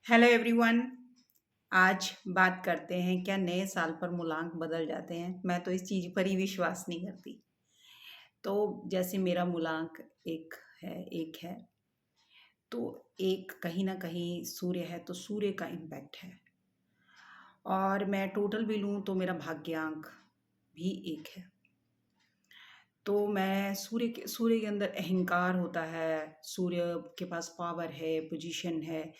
Hello everyone. आज बात करते हैं क्या नए साल पर मूलांक बदल जाते हैं। मैं तो इस चीज़ पर ही विश्वास नहीं करती। तो जैसे मेरा मूलांक एक है तो एक कहीं ना कहीं सूर्य है तो सूर्य का इम्पैक्ट है। और मैं टोटल भी लूँ तो मेरा भाग्यांक भी एक है। तो मैं सूर्य के अंदर अहंकार होता है। सूर्य के पास पावर है, पोजीशन है।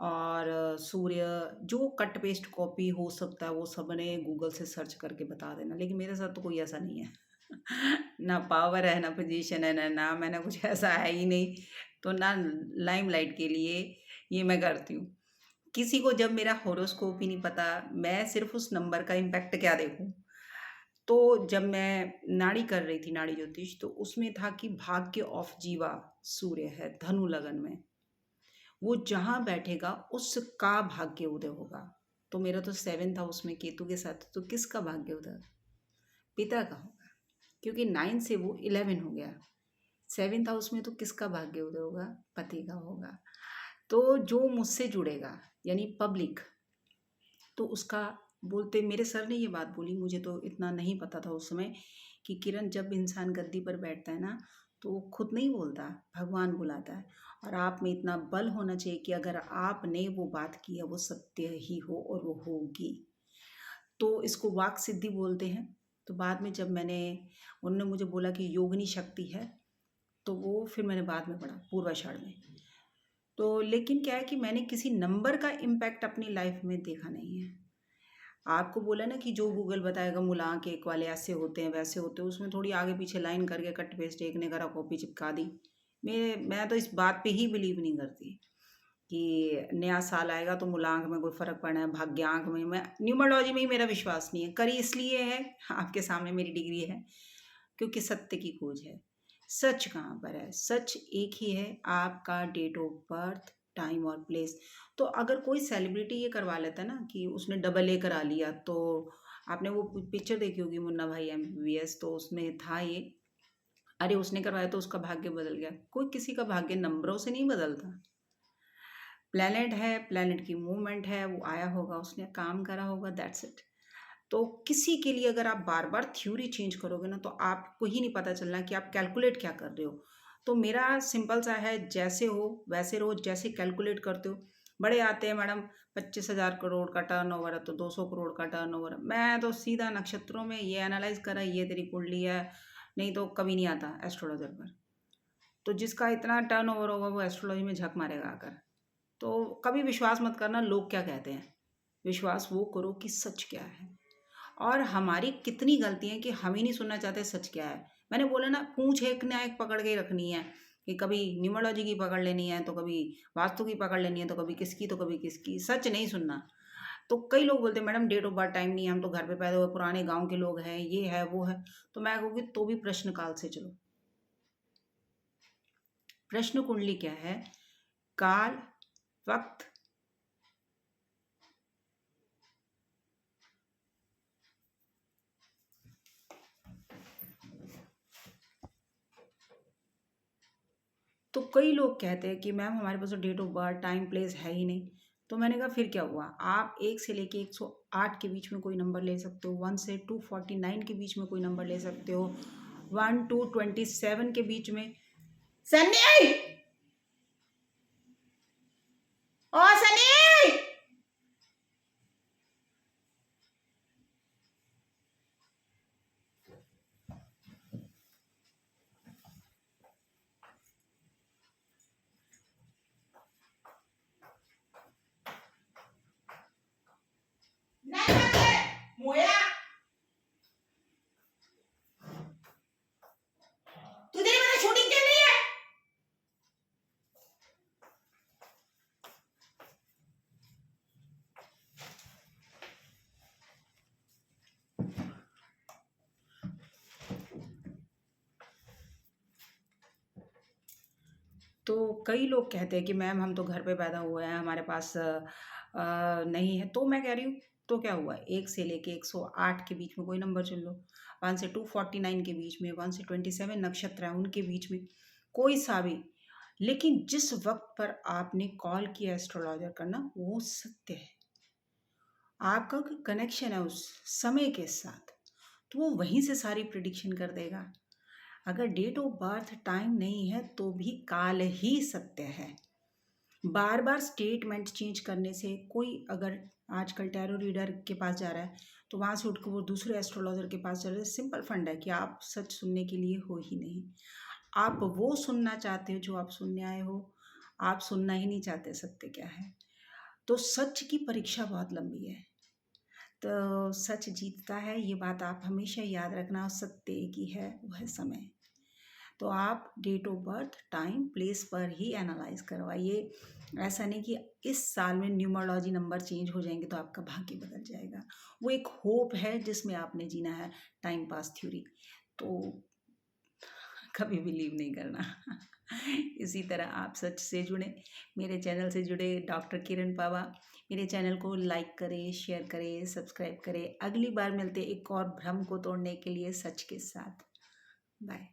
और सूर्य जो कट पेस्ट कॉपी हो सकता है वो सबने गूगल से सर्च करके बता देना, लेकिन मेरे साथ तो कोई ऐसा नहीं है। ना पावर है, ना पोजीशन है, ना नाम है, ना कुछ ऐसा है ही नहीं। तो ना लाइमलाइट के लिए ये मैं करती हूँ। किसी को जब मेरा हॉरोस्कोप ही नहीं पता, मैं सिर्फ उस नंबर का इम्पैक्ट क्या देखूं। तो जब मैं नाड़ी कर रही थी, नाड़ी ज्योतिष, तो उसमें था कि भाग्य ऑफ जीवा सूर्य है धनु लगन में। वो जहाँ बैठेगा उसका भाग्य उदय होगा। तो मेरा तो 7th हाउस में केतु के साथ, तो किसका भाग्य उदय? पिता का होगा, क्योंकि 9 से वो 11 हो गया। 7th हाउस में तो किसका भाग्य उदय होगा? पति का होगा। तो जो मुझसे जुड़ेगा यानी पब्लिक, तो उसका बोलते मेरे सर ने ये बात बोली, मुझे तो इतना नहीं पता था उस समय कि किरण, जब इंसान गद्दी पर बैठता है ना तो वो खुद नहीं बोलता, भगवान बुलाता है। और आप में इतना बल होना चाहिए कि अगर आपने वो बात की है वो सत्य ही हो और वो होगी। तो इसको वाक सिद्धि बोलते हैं। तो बाद में जब उन्होंने मुझे बोला कि योगिनी शक्ति है, तो वो फिर मैंने बाद में पढ़ा पूर्वाषाढ़ में। तो लेकिन क्या है कि मैंने किसी नंबर का इम्पैक्ट अपनी लाइफ में देखा नहीं है। आपको बोला ना कि जो गूगल बताएगा मूलांक एक वाले ऐसे होते हैं वैसे होते हैं, उसमें थोड़ी आगे पीछे लाइन करके कट पेस्ट एक ने करा कॉपी चिपका दी। मैं तो इस बात पे ही बिलीव नहीं करती कि नया साल आएगा तो मूलांक में कोई फर्क पड़ना है, भाग्यांक में। मैं न्यूमरोलॉजी में ही मेरा विश्वास नहीं है। करी इसलिए है, आपके सामने मेरी डिग्री है, क्योंकि सत्य की खोज है। सच कहाँ पर है? सच एक ही है, आपका डेट ऑफ बर्थ, टाइम और प्लेस। तो अगर कोई सेलिब्रिटी ये करवा लेता है ना कि उसने डबल ए करा लिया, तो आपने वो पिक्चर देखी होगी मुन्ना भाई एमबीबीएस, तो उसमें था ये। अरे उसने करवाया तो उसका भाग्य बदल गया। कोई किसी का भाग्य नंबरों से नहीं बदलता। प्लेनेट है, प्लेनेट की मूवमेंट है, वो आया होगा, उसने काम करा होगा, दैट्स इट। तो किसी के लिए अगर आप बार बार थ्योरी चेंज करोगे ना, तो आपको ही नहीं पता चलना कि आप कैलकुलेट क्या कर रहे हो। तो मेरा सिंपल सा है, जैसे हो वैसे रहो, जैसे कैलकुलेट करते हो। बड़े आते हैं मैडम, 25,000 करोड़ का टर्नओवर है तो 200 करोड़ का टर्नओवर है। मैं तो सीधा नक्षत्रों में ये एनालाइज करा, ये तेरी कुंडली है, नहीं तो कभी नहीं आता एस्ट्रोलॉजर पर। तो जिसका इतना टर्नओवर होगा वो एस्ट्रोलॉजी में झक मारेगा आकर। तो कभी विश्वास मत करना लोग क्या कहते हैं, विश्वास वो करो कि सच क्या है। और हमारी कितनी गलती है कि हम ही नहीं सुनना चाहते सच क्या है। मैंने बोला ना, पूंछ एक ना एक पकड़ के ही रखनी है, कि कभी न्यूमरोलॉजी की पकड़ लेनी है तो कभी वास्तु की पकड़ लेनी है, तो कभी किसकी तो कभी किसकी, सच नहीं सुनना। तो कई लोग बोलते हैं madam date of birth time नहीं है, हम तो घर पे पैदा हुए पुराने गांव के लोग हैं, ये है वो है। तो मैं कहूँगी तो भी प्रश्न काल से चलो। प्रश्न कुंडली क्या है? काल, वक्त। तो कई लोग कहते हैं कि मैम हमारे पास तो date of birth time place है ही नहीं। तो मैंने कहा फिर क्या हुआ? आप 1 से लेके 108 के बीच में कोई नंबर ले सकते हो, 1 से 249 के बीच में कोई नंबर ले सकते हो, 1 टू 27 के बीच में। सनी! ओ सनी! मोया, तुझे नहीं पता शूटिंग चल रही है? तो कई लोग कहते हैं कि मैम हम तो घर पे पैदा हुए हैं, हमारे पास नहीं है। तो मैं कह रही हूँ, तो क्या हुआ? 1 से लेके 108 के बीच में कोई नंबर चुन लो, 1 से 249 के बीच में, 1 से 27 नक्षत्र है उनके बीच में, कोई सा भी। लेकिन जिस वक़्त पर आपने कॉल किया एस्ट्रोलॉजर का ना, वो सत्य है। आपका कनेक्शन है उस समय के साथ, तो वो वहीं से सारी प्रेडिक्शन कर देगा। अगर डेट ऑफ बर्थ टाइम नहीं है तो भी काल ही सत्य है। बार बार स्टेटमेंट चेंज करने से कोई अगर आजकल टैरो रीडर के पास जा रहा है तो वहाँ से उठकर वो दूसरे एस्ट्रोलॉजर के पास चले, सिंपल फंड है कि आप सच सुनने के लिए हो ही नहीं। आप वो सुनना चाहते हो जो आप सुनने आए हो, आप सुनना ही नहीं चाहते सत्य क्या है। तो सच की परीक्षा बहुत लंबी है, तो सच जीतता है, ये बात आप हमेशा याद रखना। सत्य एक ही है, वो है समय। तो आप date of birth time place पर ही एनालाइज करवाइए। ऐसा नहीं कि इस साल में न्यूमरोलॉजी नंबर चेंज हो जाएंगे तो आपका भाग्य बदल जाएगा। वो एक होप है जिसमें आपने जीना है, टाइम पास थ्योरी तो कभी बिलीव नहीं करना। इसी तरह आप सच से जुड़े, मेरे चैनल से जुड़े, डॉक्टर किरण पावा। मेरे चैनल को लाइक करें, शेयर करें, सब्सक्राइब करें। अगली बार मिलते एक और भ्रम को तोड़ने के लिए सच के साथ। बाय।